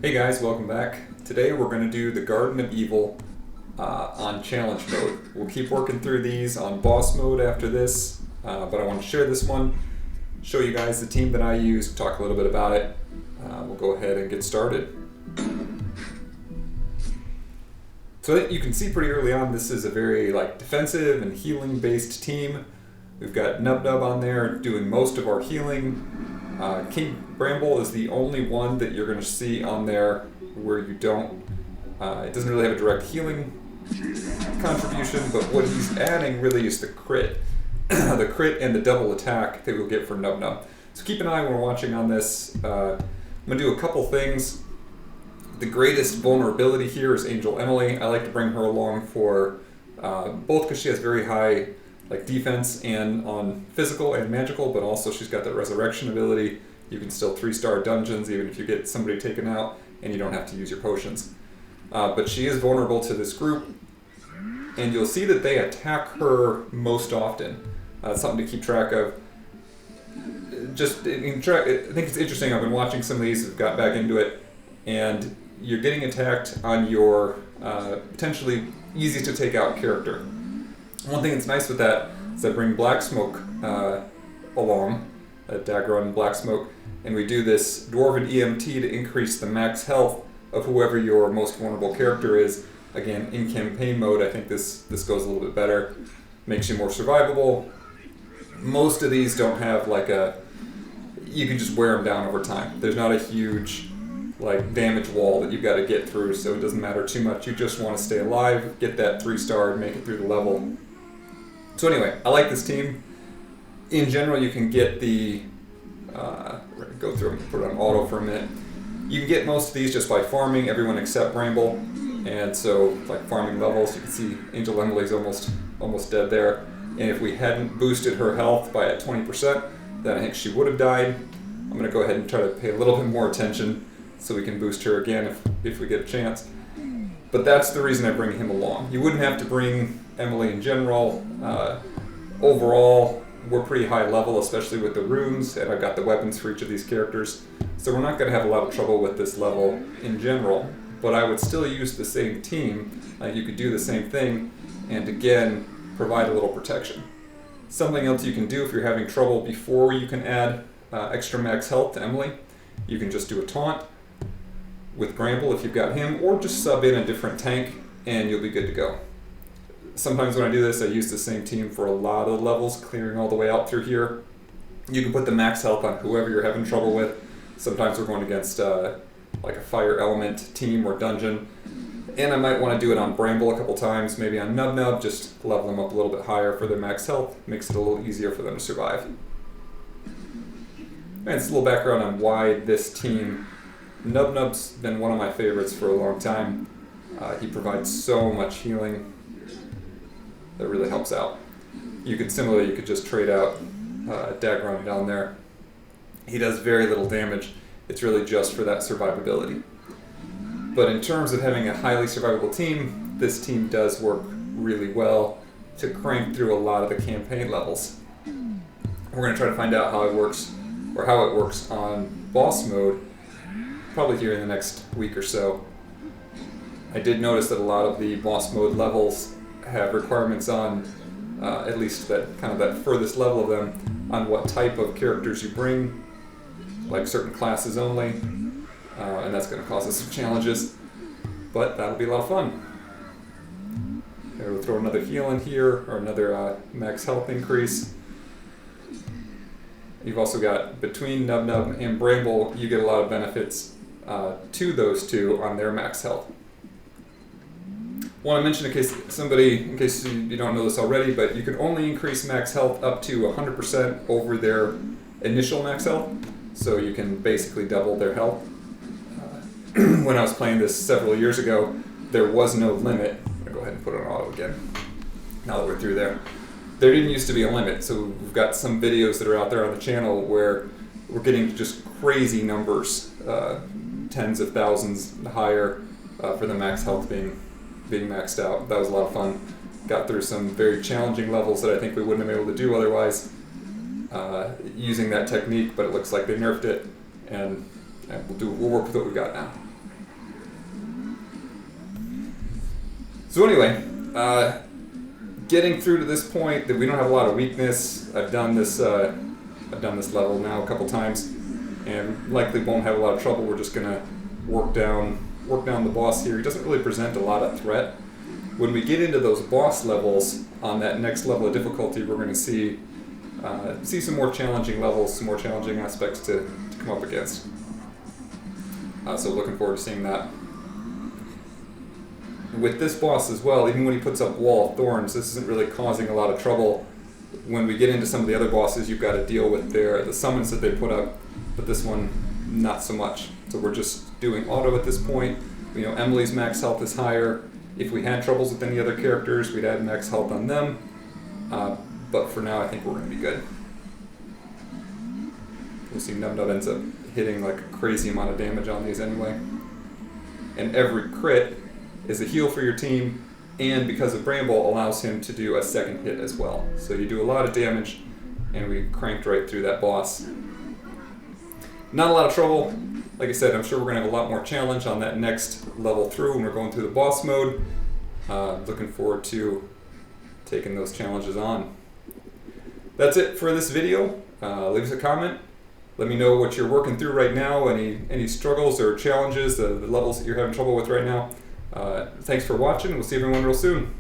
Hey guys, welcome back. Today we're going to do the Garden of Evil on challenge mode. We'll keep working through these on boss mode after this, but I want to share this one, show you guys the team that I use, talk a little bit about it. We'll go ahead and get started. So you can see pretty early on this is a very defensive and healing based team. We've got Nub Nub on there doing most of our healing. King Bramble is the only one that you're going to see on there where you don't, it doesn't really have a direct healing contribution, but what he's adding really is the crit. The crit and the double attack that we'll get for Nub Nub. So keep an eye when we're watching on this. I'm going to do a couple things. The greatest vulnerability here is Angel Emily. I like to bring her along for both because she has very high defense and on physical and magical, but also she's got that resurrection ability. You can still 3-star dungeons even if you get somebody taken out and you don't have to use your potions. But she is vulnerable to this group, and you'll see that they attack her most often. Something to keep track of. I think it's interesting. I've been watching some of these, I've got back into it, and you're getting attacked on your potentially easy to take out character. One thing that's nice with that is I bring Black Smoke along, Dagger and Black Smoke, and we do this Dwarven EMT to increase the max health of whoever your most vulnerable character is. Again, in campaign mode, I think this goes a little bit better, makes you more survivable. Most of these don't have you can just wear them down over time. There's not a huge damage wall that you've got to get through, so it doesn't matter too much. You just want to stay alive, get that 3-star, make it through the level. So anyway, I like this team. In general, you can get the, we're going to go through and put it on auto for a minute. You can get most of these just by farming, everyone except Bramble. And so, farming levels, you can see Angel Emily's almost dead there. And if we hadn't boosted her health by 20%, then I think she would have died. I'm going to go ahead and try to pay a little bit more attention so we can boost her again if we get a chance. But that's the reason I bring him along. You wouldn't have to bring Emily in general. Overall, we're pretty high level, especially with the runes, and I've got the weapons for each of these characters. So we're not going to have a lot of trouble with this level in general, but I would still use the same team. You could do the same thing, and again, provide a little protection. Something else you can do if you're having trouble before you can add extra max health to Emily, you can just do a taunt with Bramble if you've got him, or just sub in a different tank and you'll be good to go. Sometimes when I do this, I use the same team for a lot of the levels, clearing all the way out through here. You can put the max health on whoever you're having trouble with. Sometimes we're going against a fire element team or dungeon, and I might want to do it on Bramble a couple times, maybe on Nub Nub, just level them up a little bit higher for their max health, makes it a little easier for them to survive. And it's a little background on why this team. Nub Nub's been one of my favorites for a long time. He provides so much healing that really helps out. You could just trade out Dagron down there. He does very little damage. It's really just for that survivability. But in terms of having a highly survivable team, this team does work really well to crank through a lot of the campaign levels. We're going to try to find out how it works on boss mode probably here in the next week or so. I did notice that a lot of the boss mode levels have requirements on, at least that furthest level of them, on what type of characters you bring, certain classes only, and that's going to cause us some challenges, but that'll be a lot of fun. Okay, we'll throw another heal in here, or another max health increase. You've also got, between Nub Nub and Bramble, you get a lot of benefits to those two on their max health. Want to mention in case you don't know this already, but you can only increase max health up to 100% over their initial max health, so you can basically double their health. When I was playing this several years ago, there was no limit. I'm going to go ahead and put it on auto again, now that we're through there. There didn't used to be a limit, so we've got some videos that are out there on the channel where we're getting just crazy numbers, tens of thousands higher for the max health being maxed out. That was a lot of fun. Got through some very challenging levels that I think we wouldn't have been able to do otherwise using that technique, but it looks like they nerfed it, and we'll work with what we got now. So anyway, getting through to this point that we don't have a lot of weakness. I've done this level now a couple times, and likely won't have a lot of trouble. We're just gonna work down the boss here. He doesn't really present a lot of threat. When we get into those boss levels on that next level of difficulty, we're going to see some more challenging levels, some more challenging aspects to come up against. So looking forward to seeing that. With this boss as well, even when he puts up Wall of Thorns, this isn't really causing a lot of trouble. When we get into some of the other bosses, you've got to deal with the summons that they put up, but this one, not so much. So we're just doing auto at this point. You know, Emily's max health is higher. If we had troubles with any other characters, we'd add max health on them. But for now, I think we're going to be good. We'll see Nub ends up hitting like a crazy amount of damage on these anyway. And every crit is a heal for your team, and because of Bramble, allows him to do a second hit as well. So you do a lot of damage, and we cranked right through that boss. Not a lot of trouble. Like I said, I'm sure we're going to have a lot more challenge on that next level through when we're going through the boss mode. Looking forward to taking those challenges on. That's it for this video. Leave us a comment. Let me know what you're working through right now, any struggles or challenges, the levels that you're having trouble with right now. Thanks for watching. We'll see everyone real soon.